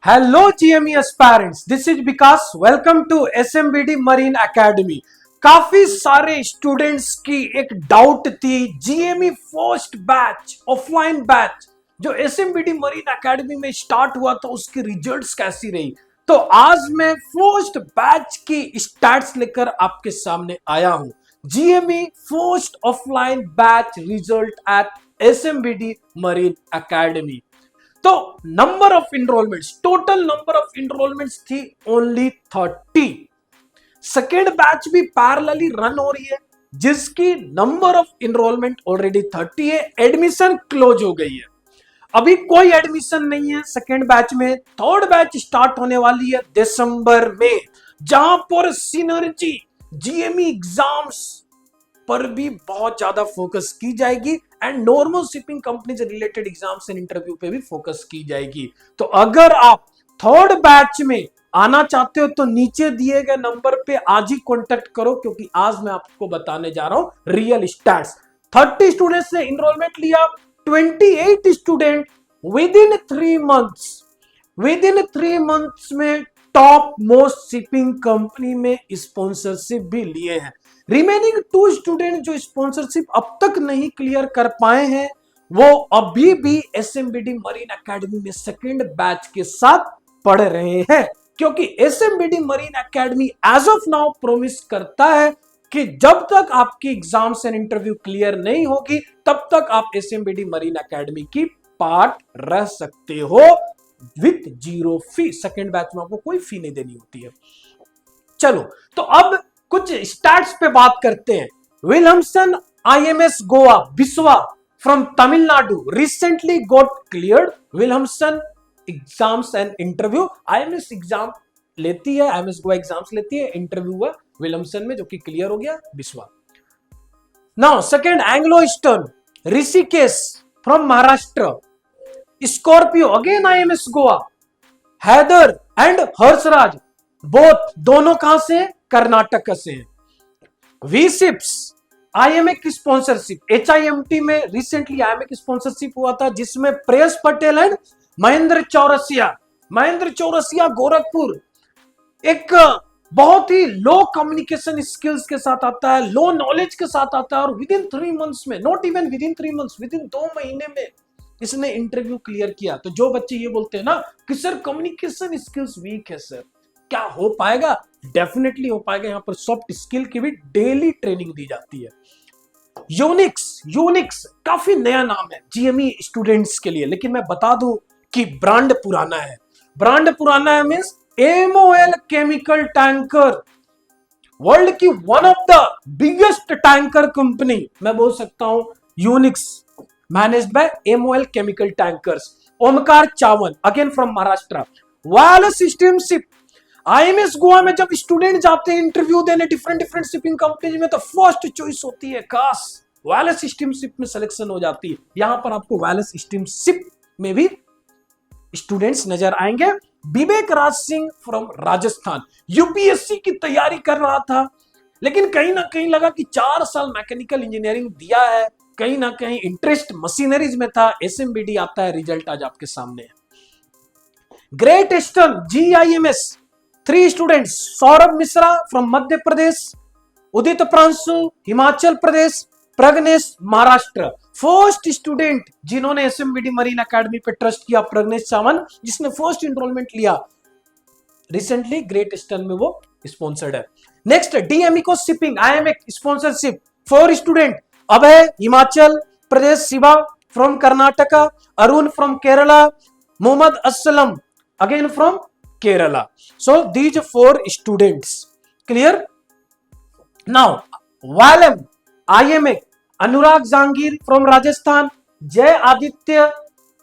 Hello GME aspirants, this is Vikas. Welcome to SMBD Marine Academy. काफी सारे students की एक डाउट थी GME first batch offline batch जो एसएमबीडी मरीन एकेडमी में स्टार्ट हुआ था उसकी रिजल्ट्स कैसी रही। तो आज मैं फर्स्ट बैच की स्टैट्स लेकर आपके सामने आया हूं। GME first offline batch result at SMBD marine academy. तो number of enrolments, total number of enrolments थी ओनली 30। सेकेंड बैच भी पैरेलली रन हो रही है जिसकी नंबर ऑफ इनरोलमेंट ऑलरेडी 30 है। एडमिशन क्लोज हो गई है, अभी कोई एडमिशन नहीं है सेकेंड बैच में। थर्ड बैच स्टार्ट होने वाली है दिसंबर में, जहां पर सिनर्जी जीएमई एग्जाम्स पर भी बहुत ज्यादा फोकस की जाएगी एंड नॉर्मल शिपिंग कंपनी से रिलेटेड एग्जाम्स एंड इंटरव्यू पे भी फोकस की जाएगी। तो अगर आप थर्ड बैच में आना चाहते हो तो नीचे दिए गए नंबर पे आज ही कांटेक्ट करो, क्योंकि आज मैं आपको बताने जा रहा हूं रियल स्टैट्स। 30 स्टूडेंट्स ने इनरोलमेंट लिया, 28 स्टूडेंट विद इन 3 मंथ्स में टॉप मोस्ट शिपिंग कंपनी में स्पॉन्सरशिप भी लिए हैं। रिमेनिंग 2 स्टूडेंट जो स्पॉन्सरशिप अब तक नहीं क्लियर कर पाए हैं वो अभी भी एसएमबीडी मरीन एकेडमी में सेकेंड बैच के साथ पढ़ रहे हैं, क्योंकि SMBD marine academy as of now promise करता है कि जब तक आपकी एग्जाम्स एंड इंटरव्यू क्लियर नहीं होगी तब तक आप एसएमबीडी मरीन एकेडमी की पार्ट रह सकते हो विथ 0 फी। सेकेंड बैच में आपको कोई फी नहीं देनी होती है। चलो तो अब कुछ स्टैट्स पे बात करते हैं। Wilhelmsen IMS Goa Biswa from Tamil Nadu recently got cleared. Wilhelmsen exams and interview, IMS exam लेती है, आईएमएस गोवा एग्जाम्स लेती है, इंटरव्यू हुआ विल्हम्सन में जो कि क्लियर हो गया Biswa. Now second Anglo Eastern Rishikesh from Maharashtra Scorpio again IMS Goa, Haider and Harshraj both दोनों कहां से, कर्नाटक से हैं। वीसिप्स आईएमए की स्पॉन्सरशिप एचआईएमटी में रिसेंटली आईएमए की स्पॉन्सरशिप हुआ था जिसमें प्रेस पटेल एंड महेंद्र चौरसिया गोरखपुर एक बहुत ही लो कम्युनिकेशन स्किल्स के साथ आता है, लो नॉलेज के साथ आता है और विद इन 3 मंथ्स में, not even with in 3 months, with in 2 महीने में इसने इंटरव्यू क्लियर किया। तो जो बच्चे ये बोलते हैं ना कि सर कम्युनिकेशन स्किल्स वीक है सर, क्या हो पाएगा? डेफिनेटली हो पाएगा। यहां पर सॉफ्ट स्किल की भी डेली ट्रेनिंग दी जाती है। यूनिक्स काफी नया नाम है जीएमई स्टूडेंट्स के लिए, लेकिन मैं बता दूं कि ब्रांड पुराना है means MOL chemical tanker, world की one of the biggest tanker company मैं बोल सकता हूं Unix, managed by MOL chemical tankers. Omkar Chavan again from Maharashtra. Wireless system ship IMS Goa में जब स्टूडेंट जाते हैं इंटरव्यू देने डिफरेंट शिपिंग कंपनी में तो फर्स्ट चॉइस होती है काश वायरलेस सिस्टम शिप में सिलेक्शन हो जाती है। यहां पर आपको वायरलेस सिस्टम शिप में भी स्टूडेंट्स नजर आएंगे। विवेक राज सिंह फ्रॉम राजस्थान यूपीएससी की तैयारी कर रहा था, लेकिन कहीं ना कहीं लगा कि 4 साल मैकेनिकल इंजीनियरिंग दिया है, कहीं ना कहीं इंटरेस्ट मशीनरीज में था। एसएमबीडी आता है, रिजल्ट आज आपके सामने है। Great eastern GIMS 3 students, Saurabh Mishra from Madhya Pradesh, Udit Pranshu Himachal Pradesh, Pragnesh Maharashtra. First student जिन्होंने एसएमबीडी मरीन एकेडमी पे ट्रस्ट किया प्रग्नेश सावंत, जिसने फर्स्ट इनरोलमेंट लिया रिसेंटली ग्रेट ईस्टर्न में, वो स्पॉन्सर्ड है। नेक्स्ट डीएमईको shipping IMA sponsorship 4 student, Abhay Himachal Pradesh, Shiva from Karnataka, Arun from Kerala, Mohammad Aslam again from Kerala. So these 4 students clear. Now Valem IMA Anurag Zangir from Rajasthan, Jay Aditya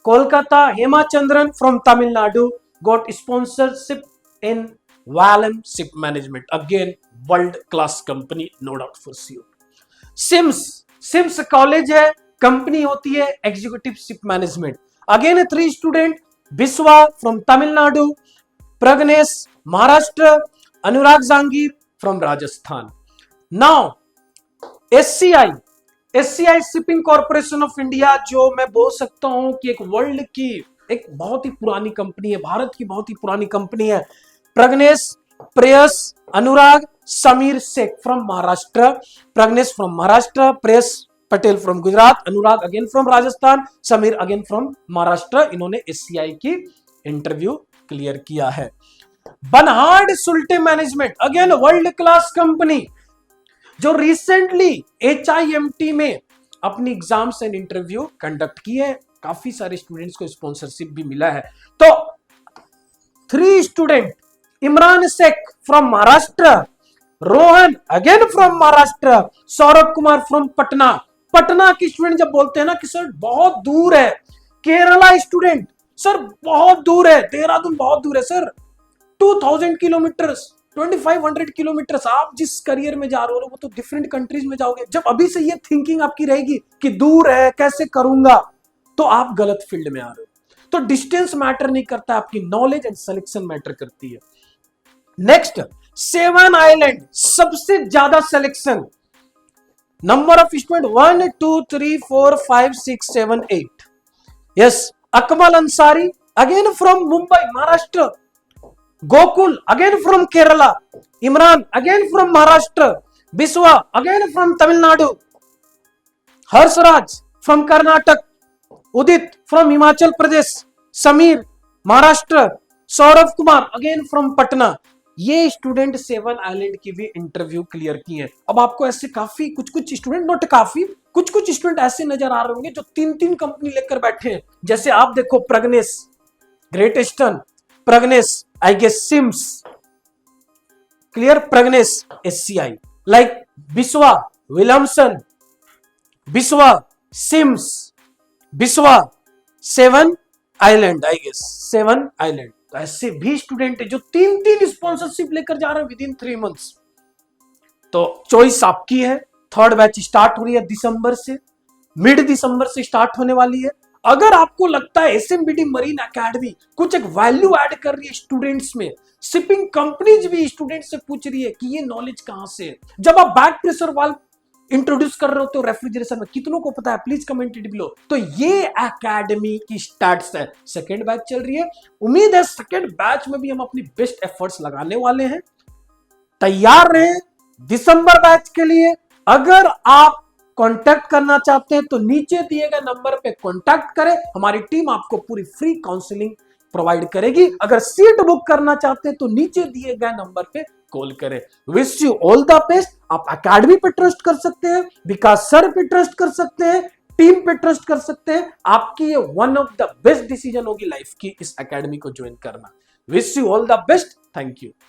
Kolkata, Hema Chandran from Tamil Nadu got sponsorship in Valem Ship Management, again world class company, no doubt for sure. Sims college है, company होती है executive ship management. Again 3 student, Biswa from Tamil Nadu, Pragnesh Maharashtra, Anurag Jangir from Rajasthan. Now SCI shipping corporation of India, जो मैं बोल सकता हूं कि एक वर्ल्ड की एक बहुत ही पुरानी कंपनी है, भारत की बहुत ही पुरानी कंपनी है। Pragnesh, Preyas, Anurag, Sameer Shaikh from Maharashtra, Pragnesh from Maharashtra, Preyas Patel from Gujarat, Anurag again from Rajasthan, Sameer again from Maharashtra. इन्होंने एससीआई की इंटरव्यू क्लियर किया है। Bernhard Schulte management, again world class company, जो रिसेंटली HIMT में अपनी एग्जाम्स एंड इंटरव्यू कंडक्ट किए हैं, काफी सारे स्टूडेंट्स को स्पॉन्सरशिप भी मिला है। तो 3 student, Imran Sheikh from Maharashtra, Rohan again from Maharashtra, Saurabh Kumar from Patna. Patna की स्टूडेंट जब बोलते हैं ना कि सर बहुत दूर है, केरला स्टूडेंट सर बहुत दूर है, देहरादून बहुत दूर है सर, 2000 किलोमीटर, 2500 किलोमीटर। आप जिस करियर में जा रहे हो वो तो डिफरेंट कंट्रीज में जाओगे। जब अभी से ये थिंकिंग आपकी रहेगी कि दूर है कैसे करूंगा, तो आप गलत फील्ड में आ रहे हो। तो डिस्टेंस मैटर नहीं करता, आपकी नॉलेज एंड सिलेक्शन मैटर करती है। नेक्स्ट, 7 आइलैंड, सबसे ज्यादा selection, number of student 1 2 3 4 5 6 7 8। Yes, Akmal Ansari again from Mumbai Maharashtra, Gokul again from Kerala, Imran again from Maharashtra, Biswa again from Tamil Nadu, Harshraj from Karnataka, Udit from Himachal Pradesh, Sameer Maharashtra, Saurabh Kumar again from Patna. ये स्टूडेंट 7 आइलैंड की भी इंटरव्यू क्लियर की है। अब आपको ऐसे काफी कुछ स्टूडेंट, नॉट काफी, कुछ स्टूडेंट ऐसे नजर आ रहे होंगे जो 3 कंपनी लेकर बैठे हैं। जैसे आप देखो, Pragnesh, great eastern, Pragnesh, I guess Sims, clear, Pragnesh, SCI, like Biswa, Williamson, Biswa, Sims, Biswa, 7 Island, I guess 7 Island। तो ऐसे भी स्टूडेंट है जो 3 स्पॉन्सरशिप लेकर जा रहे हैं विद इन 3 मंथ्स। तो चॉइस आपकी है। 3rd बैच स्टार्ट हो रही है दिसंबर से, मिड दिसंबर से स्टार्ट होने वाली है। अगर आपको लगता है SMBD मरीन एकेडमी कुछ एक वैल्यू ऐड कर रही है स्टूडेंट्स में, शिपिंग कंपनीज भी स्टूडेंट्स से पूछ रही है कि ये नॉलेज कहां से है। जब आप बैक प्रेशर वाल्व इंट्रोड्यूस कर रहे हो तो रेफ्रिजरेशन में, कितनों को पता है प्लीज कमेंट इट बिलो। तो ये एकेडमी की स्टार्ट्स है, 2nd बैच चल रही है। उम्मीद है 2nd बैच में भी हम अपनी बेस्ट एफर्ट्स लगाने वाले हैं। तैयार रहे दिसंबर बैच के लिए। अगर आप कांटेक्ट करना चाहते हैं तो नीचे दिए गए नंबर पे कांटेक्ट करें, हमारी टीम आपको पूरी फ्री काउंसलिंग प्रोवाइड करेगी। अगर सीट बुक करना चाहते हैं तो नीचे दिए गए नंबर पे कॉल करें। Wish you all the best. आप एकेडमी पे ट्रस्ट कर सकते हैं, विकास सर पे ट्रस्ट कर सकते हैं, टीम पे ट्रस्ट कर सकते हैं। आपकी ये one of the best decision होगी लाइफ की, इस एकेडमी को ज्वाइन करना। Wish you all the best. Thank you.